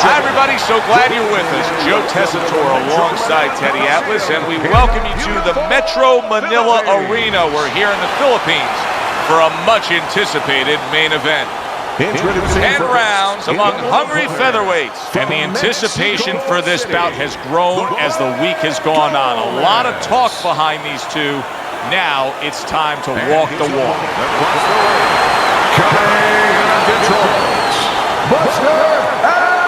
Hi, everybody. So glad you're with us. Joe Tessitore alongside Teddy Atlas, and we welcome you to the Metro Manila Arena. We're here in the Philippines for a much-anticipated main event. 10 rounds among hungry featherweights, and the anticipation for this bout has grown as the week has gone on. A lot of talk behind these two. Now it's time to walk the walk. Coming in Detroit, Adams.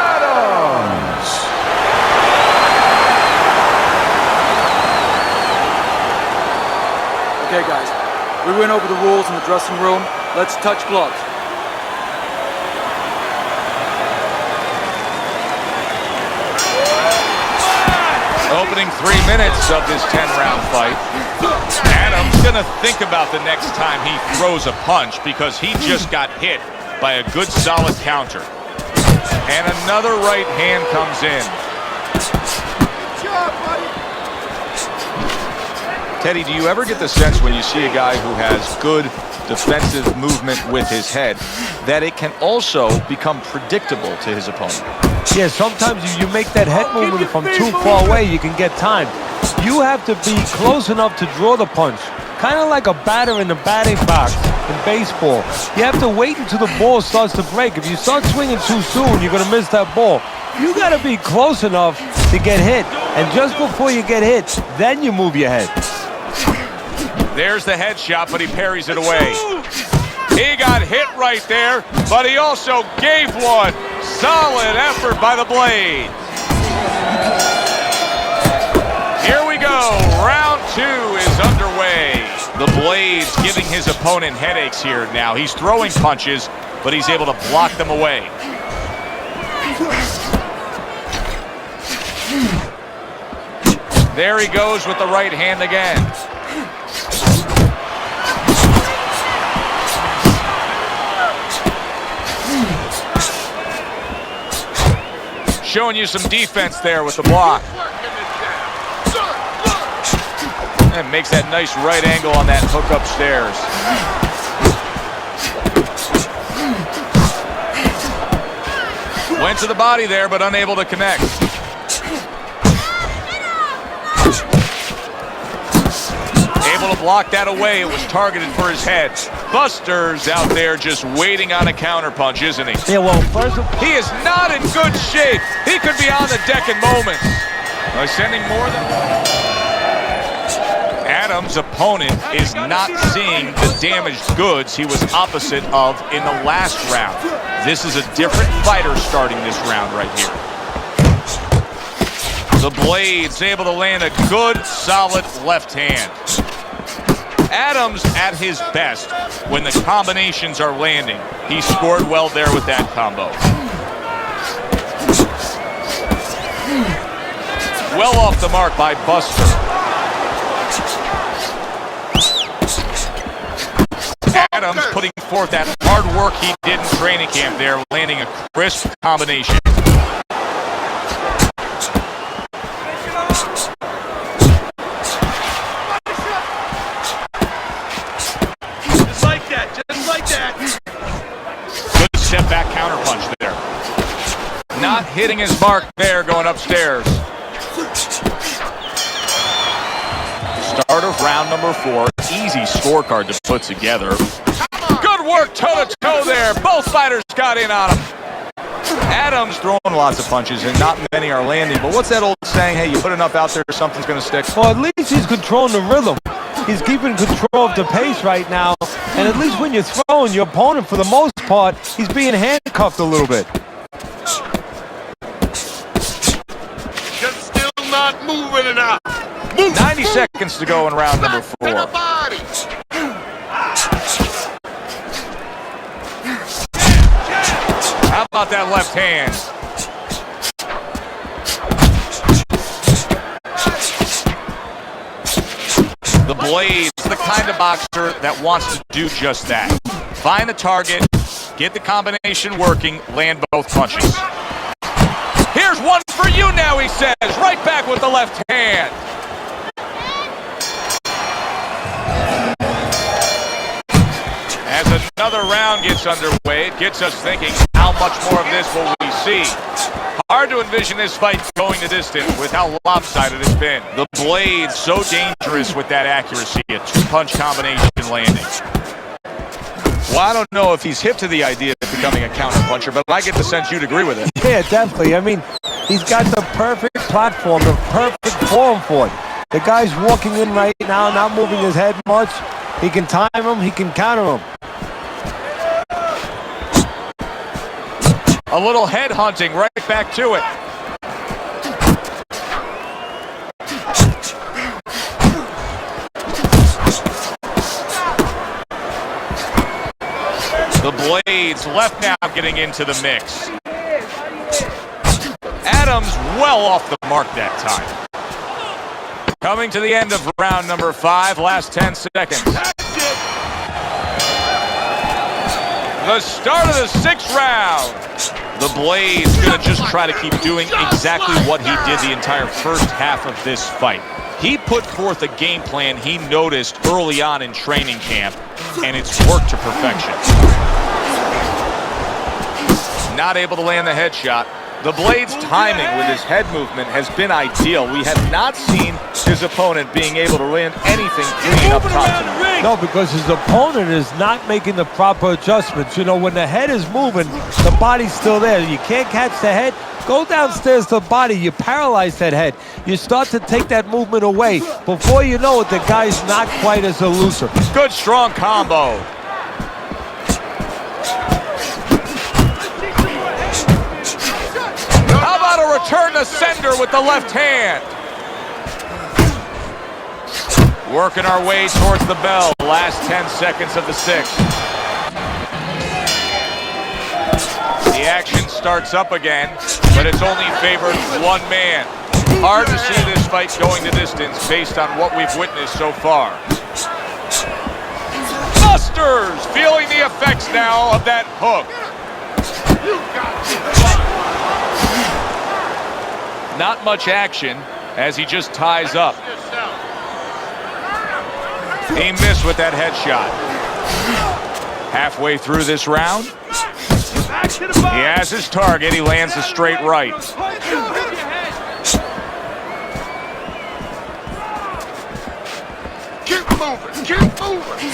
Okay, guys, we went over the rules in the dressing room. Let's touch gloves. Opening 3 minutes of this 10-round fight. Adams gonna think about the next time he throws a punch because he just got hit by a good solid counter. And another right hand comes in. Good job, buddy. Teddy, do you ever get the sense when you see a guy who has good defensive movement with his head that it can also become predictable to his opponent? Yeah, sometimes if you make that head movement from too far away, you can get time. You have to be close enough to draw the punch. Kind of like a batter in the batting box in baseball. You have to wait until the ball starts to break. If you start swinging too soon, you're going to miss that ball. You got to be close enough to get hit. And just before you get hit, then you move your head. There's the headshot, but he parries it away. He got hit right there, but he also gave one. Solid effort by the Blade. Here we go. Round 2 is underway. The Blade's giving his opponent headaches here now. He's throwing punches, but he's able to block them away. There he goes with the right hand again. Showing you some defense there with the block. And makes that nice right angle on that hook upstairs. Went to the body there, but unable to connect. Able to block that away. It was targeted for his head. Buster's out there just waiting on a counter punch, isn't he? Yeah, well, first of all, he is not in good shape. He could be on the deck in moments. By sending more than one. Adams' opponent is not seeing the damaged goods he was opposite of in the last round. This is a different fighter starting this round right here. The Blade's able to land a good, solid left hand. Adams at his best when the combinations are landing. He scored well there with that combo. Well off the mark by Buster. Adams putting forth that hard work he did in training camp there, landing a crisp combination. Good step back counter punch there. Not hitting his mark there going upstairs. Start of round number 4. Easy scorecard to put together. Good work toe-to-toe there. Both fighters got in on him. Adams throwing lots of punches and not many are landing. But what's that old saying? Hey, you put enough out there, something's going to stick. well, at least he's controlling the rhythm. He's keeping control of the pace right now. And at least when you're throwing, your opponent, for the most part, he's being handcuffed a little bit. Just still not moving enough. 90 seconds to go in round number 4. How about that left hand? The Blade's the kind of boxer that wants to do just that. Find the target, get the combination working, land both punches. Here's one for you now, he says. Right back with the left hand. As another round gets underway, it gets us thinking, how much more of this will we see? Hard to envision this fight going the distance with how lopsided it's been. The blade so dangerous with that accuracy. A two-punch combination landing. Well, I don't know if he's hip to the idea of becoming a counter-puncher, but I get the sense you'd agree with it. Yeah, definitely. I mean, he's got the perfect platform, the perfect form for it. The guy's walking in right now, not moving his head much. He can time him, he can counter him. A little head hunting right back to it. The blades left now getting into the mix. Adams well off the mark that time. Coming to the end of round number 5, last 10 seconds. The start of the 6th round. The Blade's gonna just try to keep doing exactly what he did the entire first half of this fight. He put forth a game plan he noticed early on in training camp, and it's worked to perfection. Not able to land the headshot. The Blade's timing with his head movement has been ideal. We have not seen his opponent being able to land anything clean up top tonight. No, because his opponent is not making the proper adjustments. You know, when the head is moving, the body's still there. You can't catch the head. Go downstairs to the body. You paralyze that head. You start to take that movement away. Before you know it, the guy's not quite as elusive. Good, strong combo. How about a return to sender with the left hand? Working our way towards the bell. Last 10 seconds of the 6th. The action starts up again, but it's only favored one man. Hard to see this fight going the distance based on what we've witnessed so far. Busters feeling the effects now of that hook. Not much action as he just ties up. He missed with that headshot. Halfway through this round, he has his target. He lands a straight right. Keep moving, keep moving.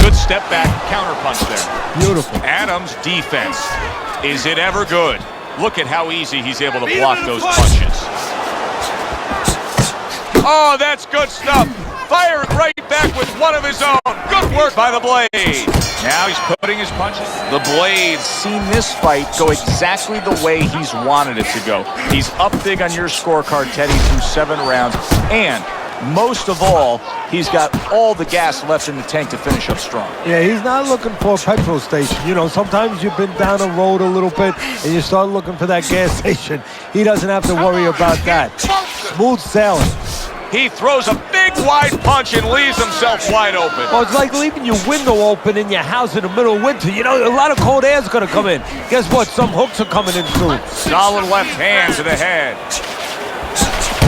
Good step back counter punch there. Beautiful. Adams' defense. Is it ever good? Look at how easy he's able to block those punches. Oh, that's good stuff. Firing right back with one of his own. Good work by the Blade. Now he's putting his punches. The Blade's seen this fight go exactly the way he's wanted it to go. He's up big on your scorecard, Teddy, through 7 rounds. And most of all, he's got all the gas left in the tank to finish up strong. Yeah, he's not looking for a petrol station. You know, sometimes you've been down a road a little bit and you start looking for that gas station. He doesn't have to worry about that. Smooth sailing. He throws a big wide punch and leaves himself wide open. Well, it's like leaving your window open in your house in the middle of winter. You know, a lot of cold air is going to come in. Guess what? Some hooks are coming in soon. Solid left hand to the head.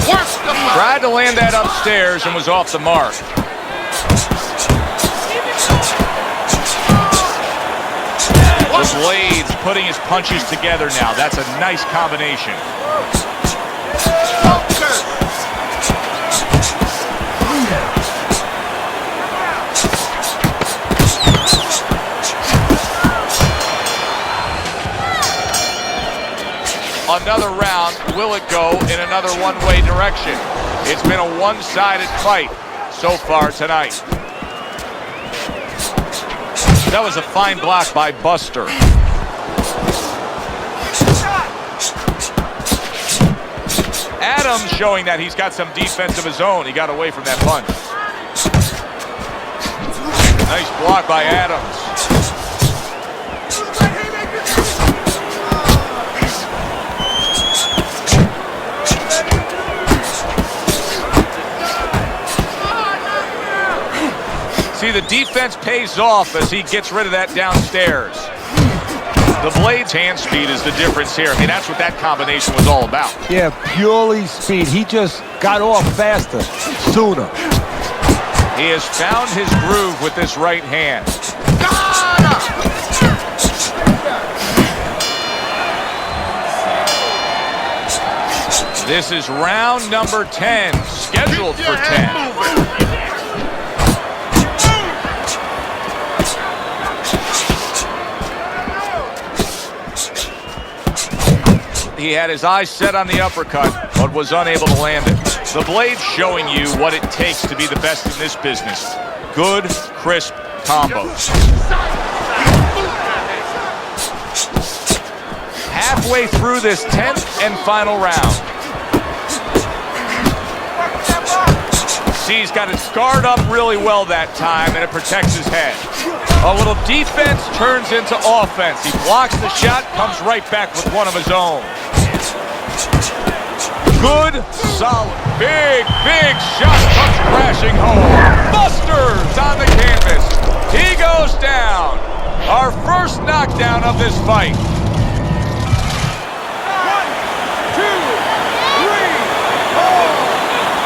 Tried to land that upstairs and was off the mark. The Blade's putting his punches together now. That's a nice combination. Another round, will it go in another one-way direction? It's been a one-sided fight so far tonight. That was a fine block by Buster. Adams showing that he's got some defense of his own. He got away from that punch. Nice block by Adams. See, the defense pays off as he gets rid of that downstairs. The Blade's hand speed is the difference here. I mean, that's what that combination was all about. Yeah, purely speed. He just got off faster, sooner. He has found his groove with this right hand. This is round number 10, scheduled for 10. He had his eyes set on the uppercut, but was unable to land it. The blade showing you what it takes to be the best in this business. Good, crisp combos. Halfway through this 10th and final round. See, he's got his guard up really well that time, and it protects his head. A little defense turns into offense. He blocks the shot, comes right back with one of his own. Good, solid, big shot comes crashing home. Busters on the canvas. He goes down. Our first knockdown of this fight. 1, 2, 3, 4,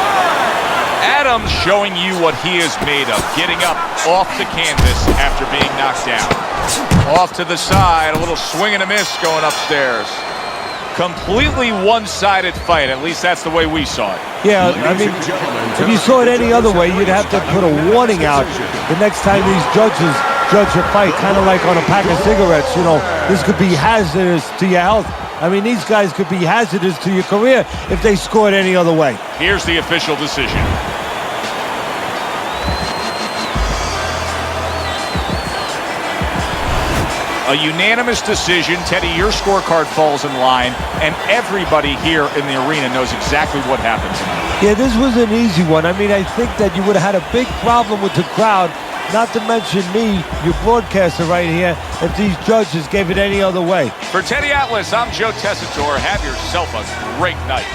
5. Adams showing you what he is made of, getting up off the canvas after being knocked down. Off to the side, a little swing and a miss going upstairs. Completely one-sided fight, at least that's the way we saw it. Yeah, I mean, if you saw it any other way, you'd have to put a warning out the next time these judges judge a fight, kind of like on a pack of cigarettes. You know, this could be hazardous to your health. I mean, these guys could be hazardous to your career if they scored any other way. Here's the official decision. A unanimous decision. Teddy, your scorecard falls in line, and everybody here in the arena knows exactly what happened tonight. Yeah, this was an easy one. I mean, I think that you would have had a big problem with the crowd, not to mention me, your broadcaster right here, if these judges gave it any other way. For Teddy Atlas, I'm Joe Tessitore. Have yourself a great night.